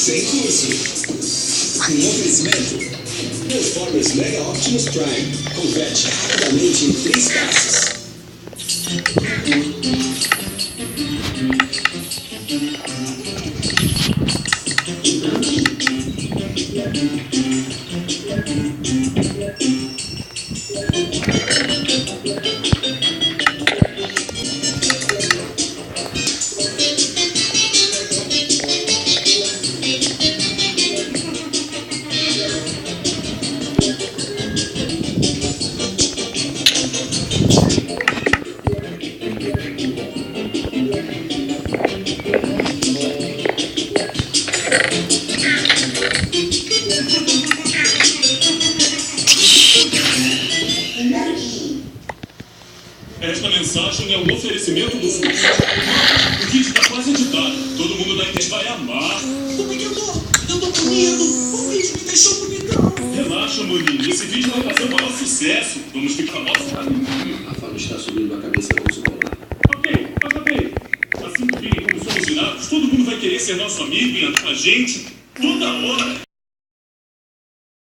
sem curso. Um oferecimento. Performance Mega Optimus Prime. Converte rapidamente em 3 passos. Esta mensagem é um oferecimento do Fluxo. O kit está quase editado. Todo mundo da internet vai amar. Como é que eu tô? Eu tô com medo. O vídeo me deixou bonitão. Relaxa, Molinho. Esse vídeo vai fazer o maior sucesso. Vamos ficar famosos. A fama está subindo a cabeça do Zubola. Ok. Assim que virem como somos virados, todo mundo vai querer ser nosso amigo e andar com a gente toda hora.